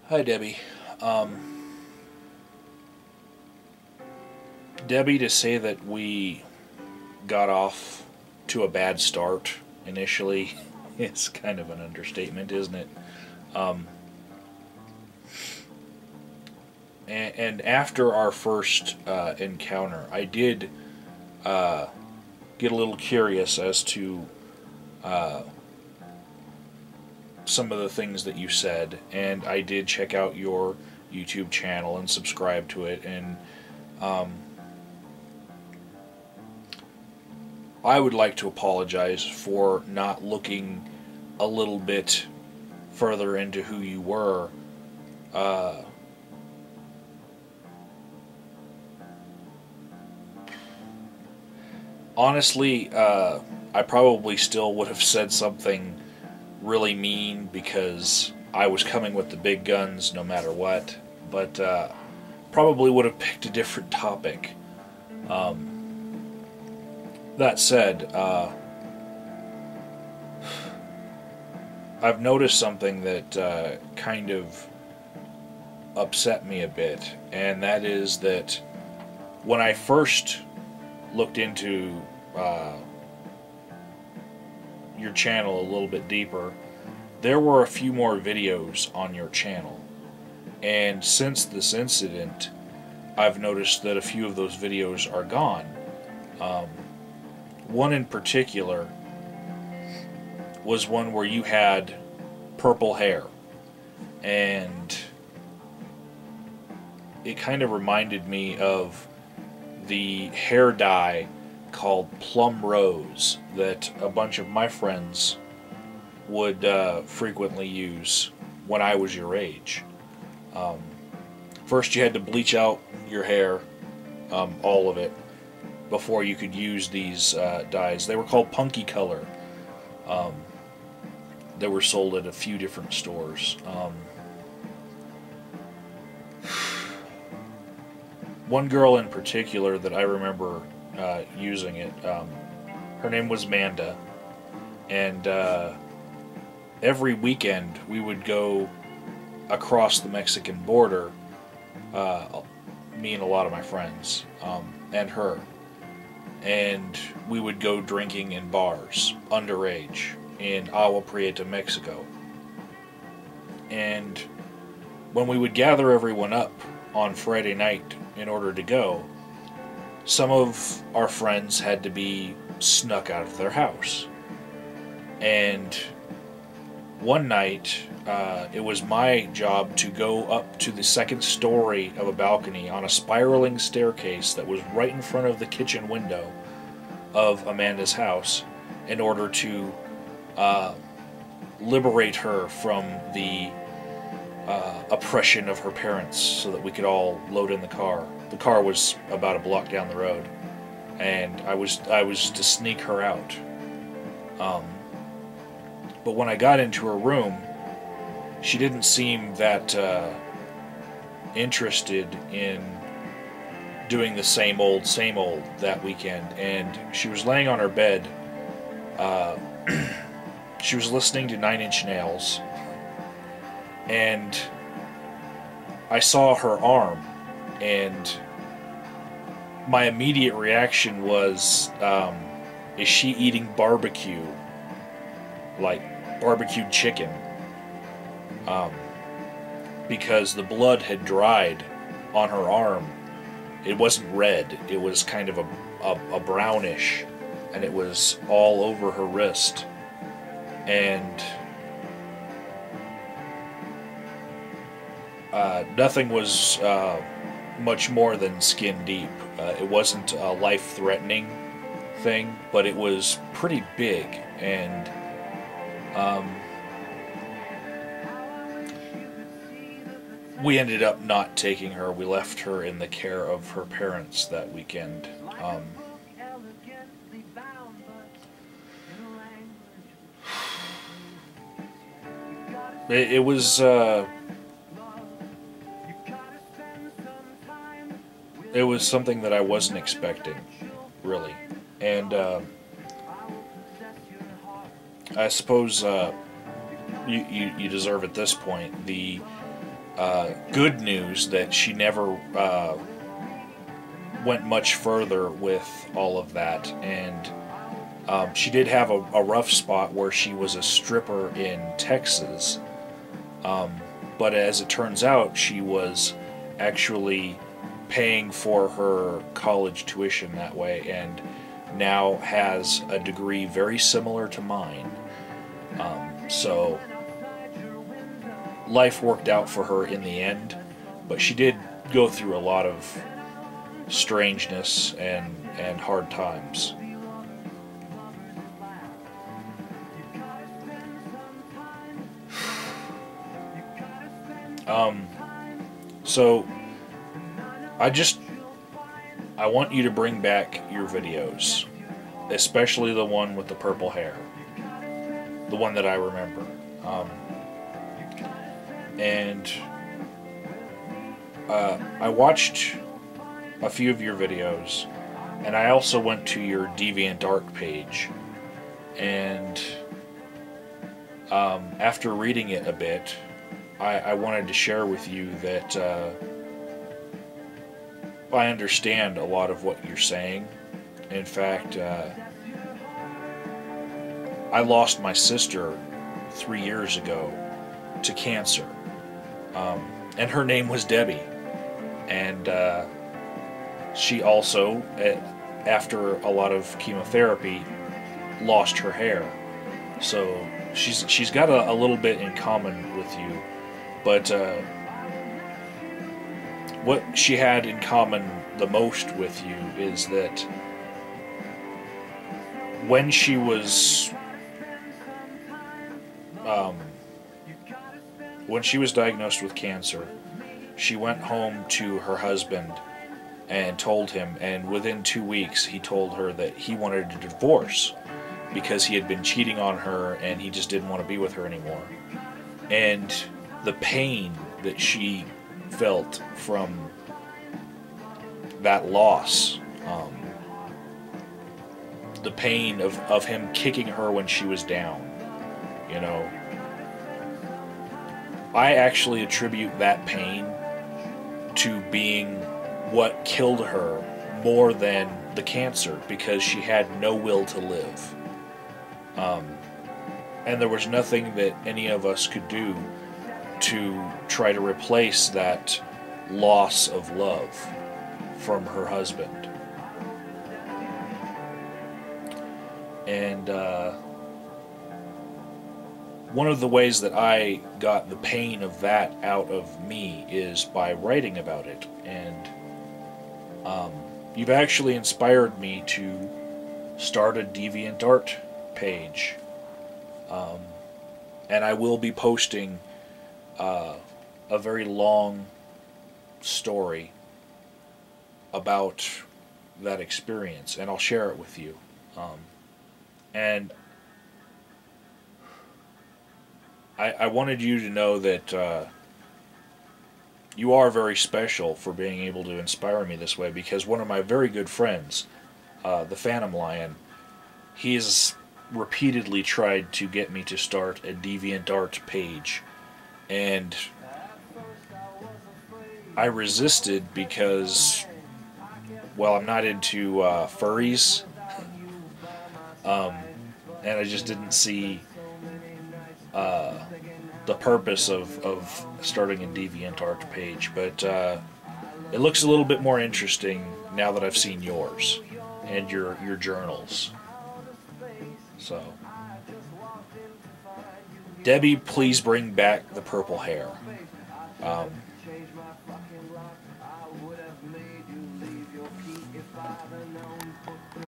Hi, Debbie. Debbie, to say that we got off to a bad start initially is kind of an understatement, isn't it? Um, and after our first encounter, I did uh, get a little curious as to uh, some of the things that you said, and I did check out your YouTube channel and subscribe to it, and um, I would like to apologize for not looking a little bit further into who you were. Uh, Honestly, I probably still would have said something really mean because I was coming with the big guns no matter what, but probably would have picked a different topic. Um, that said, I've noticed something that kind of upset me a bit, and that is that when I first looked into uh, your channel a little bit deeper, there were a few more videos on your channel. And since this incident, I've noticed that a few of those videos are gone. Um, One in particular was one where you had purple hair, and it kind of reminded me of the hair dye called Plum Rose that a bunch of my friends would frequently use when I was your age. Um, First, you had to bleach out your hair, all of it, before you could use these dyes. They were called Punky Color. Um, they were sold at a few different stores. One girl in particular that I remember using it, her name was Manda, and every weekend we would go across the Mexican border, me and a lot of my friends, and her, and we would go drinking in bars, underage, in Agua Prieta, Mexico. And when we would gather everyone up on Friday night in order to go, some of our friends had to be snuck out of their house. And one night, it was my job to go up to the second story of a balcony on a spiraling staircase that was right in front of the kitchen window of Amanda's house in order to uh, liberate her from the oppression of her parents so that we could all load in the car. The car was about a block down the road, and I was to sneak her out. Um, but when I got into her room, she didn't seem that interested in doing the same old that weekend, and she was laying on her bed. Uh, she was listening to Nine Inch Nails, and I saw her arm, and my immediate reaction was, is she eating barbecue? Like barbecued chicken? Um, because the blood had dried on her arm. It wasn't red, it was kind of a brownish, and it was all over her wrist. And nothing was much more than skin deep. It wasn't a life-threatening thing, but it was pretty big, and we ended up not taking her. We left her in the care of her parents that weekend. Um, it was it was something that I wasn't expecting, really, and I suppose you deserve at this point the good news that she never went much further with all of that, and she did have a rough spot where she was a stripper in Texas, but as it turns out, she was actually paying for her college tuition that way, and now has a degree very similar to mine. So life worked out for her in the end, but she did go through a lot of strangeness and hard times. So I want you to bring back your videos, especially the one with the purple hair, the one that I remember. And I watched a few of your videos, and I also went to your DeviantArt page, and after reading it a bit, I wanted to share with you that I understand a lot of what you're saying. In fact, I lost my sister 3 years ago to cancer, and her name was Debbie, and she also, after a lot of chemotherapy, lost her hair. So she's got a little bit in common with you, but what she had in common the most with you is that when she was diagnosed with cancer, she went home to her husband and told him, and within 2 weeks he told her that he wanted a divorce because he had been cheating on her and he just didn't want to be with her anymore. And the pain that she felt from that loss, the pain of him kicking her when she was down, you know, I actually attribute that pain to being what killed her more than the cancer, because she had no will to live. And there was nothing that any of us could do to try to replace that loss of love from her husband. And one of the ways that I got the pain of that out of me is by writing about it. And you've actually inspired me to start a DeviantArt page. And I will be posting a very long story about that experience, and I'll share it with you. And I wanted you to know that you are very special for being able to inspire me this way, because one of my very good friends, the Phantom Lion, he's repeatedly tried to get me to start a DeviantArt page, and I resisted because, well, I'm not into furries, and I just didn't see the purpose of starting a DeviantArt page. But it looks a little bit more interesting now that I've seen yours and your journals. So, Debbie, please bring back the purple hair.